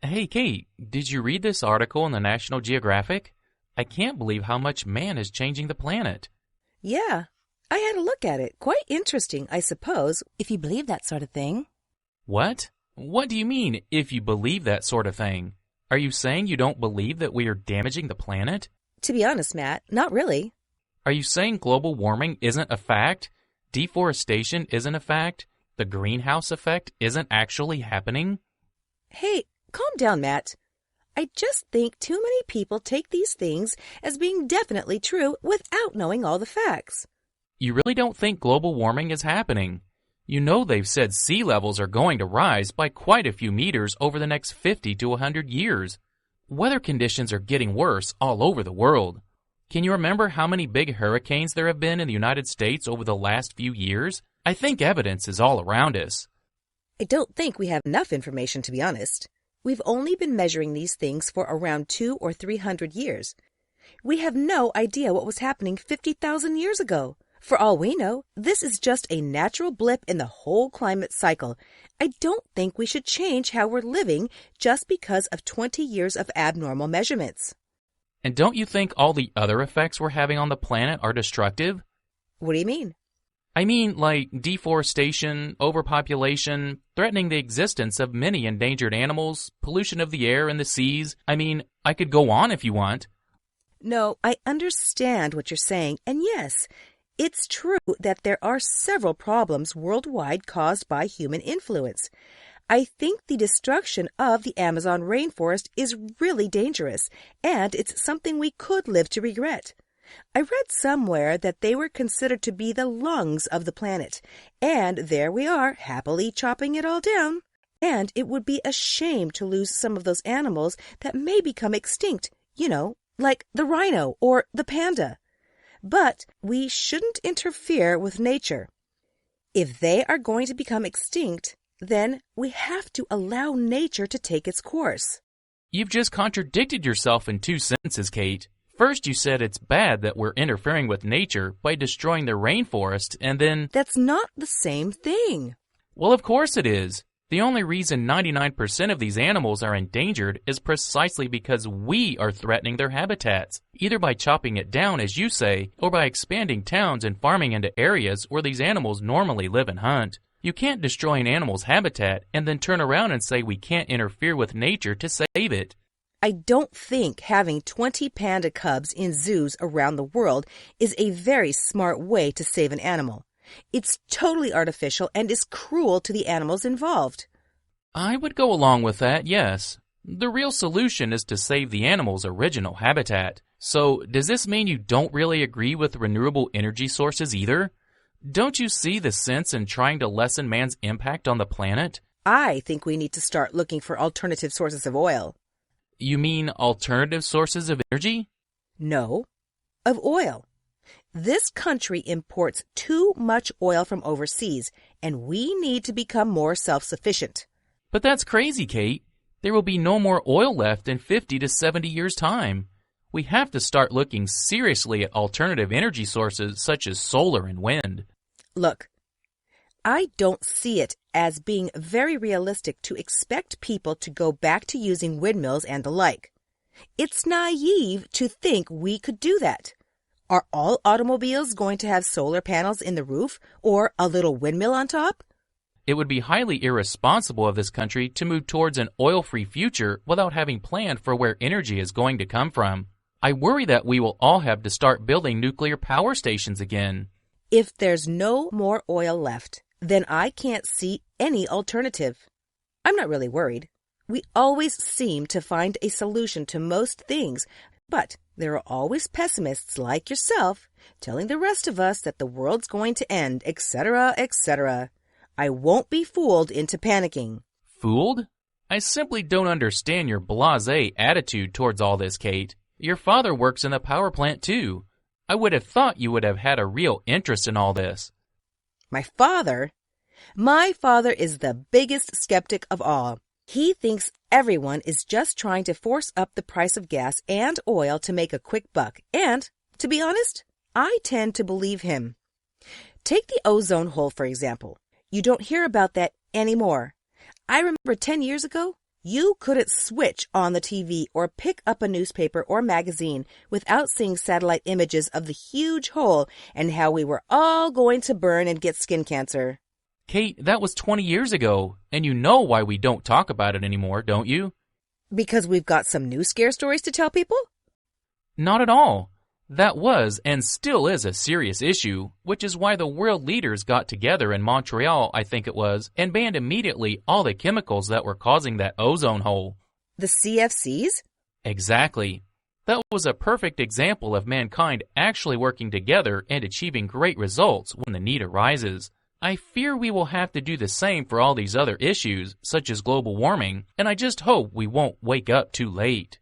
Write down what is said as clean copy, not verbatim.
Hey, Kate, did you read this article in the National Geographic? I can't believe how much man is changing the planet. Yeah, I had a look at it. Quite interesting, I suppose, if you believe that sort of thing. What? What do you mean, if you believe that sort of thing? Are you saying you don't believe that we are damaging the planet? To be honest, Matt, not really. Are you saying global warming isn't a fact? Deforestation isn't a fact? The greenhouse effect isn't actually happening? Hey, calm down, Matt. I just think too many people take these things as being definitely true without knowing all the facts. You really don't think global warming is happening? You know they've said sea levels are going to rise by quite a few meters over the next 50 to 100 years. Weather conditions are getting worse all over the world. Can you remember how many big hurricanes there have been in the United States over the last few years? I think evidence is all around us. I don't think we have enough information, to be honest. We've only been measuring these things for around 200 or 300 years. We have no idea what was happening 50,000 years ago. For all we know, this is just a natural blip in the whole climate cycle. I don't think we should change how we're living just because of 20 years of abnormal measurements. And don't you think all the other effects we're having on the planet are destructive? What do you mean? I mean, like deforestation, overpopulation, threatening the existence of many endangered animals, pollution of the air and the seas. I mean, I could go on if you want. No, I understand what you're saying, and yes, it's true that there are several problems worldwide caused by human influence. I think the destruction of the Amazon rainforest is really dangerous, and it's something we could live to regret. I read somewhere that they were considered to be the lungs of the planet, and there we are, happily chopping it all down. And it would be a shame to lose some of those animals that may become extinct, like the rhino or the panda. But we shouldn't interfere with nature. If they are going to become extinct, then we have to allow nature to take its course. You've just contradicted yourself in two sentences, Kate. First, you said it's bad that we're interfering with nature by destroying the rainforest, and then... That's not the same thing. Well, of course it is. The only reason 99% of these animals are endangered is precisely because we are threatening their habitats, either by chopping it down, as you say, or by expanding towns and farming into areas where these animals normally live and hunt. You can't destroy an animal's habitat and then turn around and say we can't interfere with nature to save it. I don't think having 20 panda cubs in zoos around the world is a very smart way to save an animal. It's totally artificial and is cruel to the animals involved. I would go along with that, yes. The real solution is to save the animal's original habitat. So, does this mean you don't really agree with renewable energy sources either? Don't you see the sense in trying to lessen man's impact on the planet? I think we need to start looking for alternative sources of oil. You mean alternative sources of energy? No, of oil. This country imports too much oil from overseas, and we need to become more self-sufficient. But that's crazy, Kate. There will be no more oil left in 50 to 70 years' time. We have to start looking seriously at alternative energy sources such as solar and wind. Look, I don't see it as being very realistic to expect people to go back to using windmills and the like. It's naive to think we could do that. Are all automobiles going to have solar panels in the roof or a little windmill on top? It would be highly irresponsible of this country to move towards an oil-free future without having planned for where energy is going to come from. I worry that we will all have to start building nuclear power stations again. If there's no more oil left, then I can't see any alternative. I'm not really worried. We always seem to find a solution to most things, but there are always pessimists like yourself telling the rest of us that the world's going to end, etc., etc. I won't be fooled into panicking. Fooled? I simply don't understand your blasé attitude towards all this, Kate. Your father works in the power plant too. I would have thought you would have had a real interest in all this. My father? My father is the biggest skeptic of all. He thinks everyone is just trying to force up the price of gas and oil to make a quick buck, and, to be honest, I tend to believe him. Take the ozone hole, for example. You don't hear about that anymore. I remember 10 years ago, You couldn't switch on the TV or pick up a newspaper or magazine without seeing satellite images of the huge hole and how we were all going to burn and get skin cancer. Kate, that was 20 years ago, and you know why we don't talk about it anymore, don't you? Because we've got some new scare stories to tell people? Not at all. That was and still is a serious issue, which is why the world leaders got together in Montreal, I think it was, and banned immediately all the chemicals that were causing that ozone hole. The CFCs? Exactly. That was a perfect example of mankind actually working together and achieving great results when the need arises. I fear we will have to do the same for all these other issues, such as global warming, and I just hope we won't wake up too late.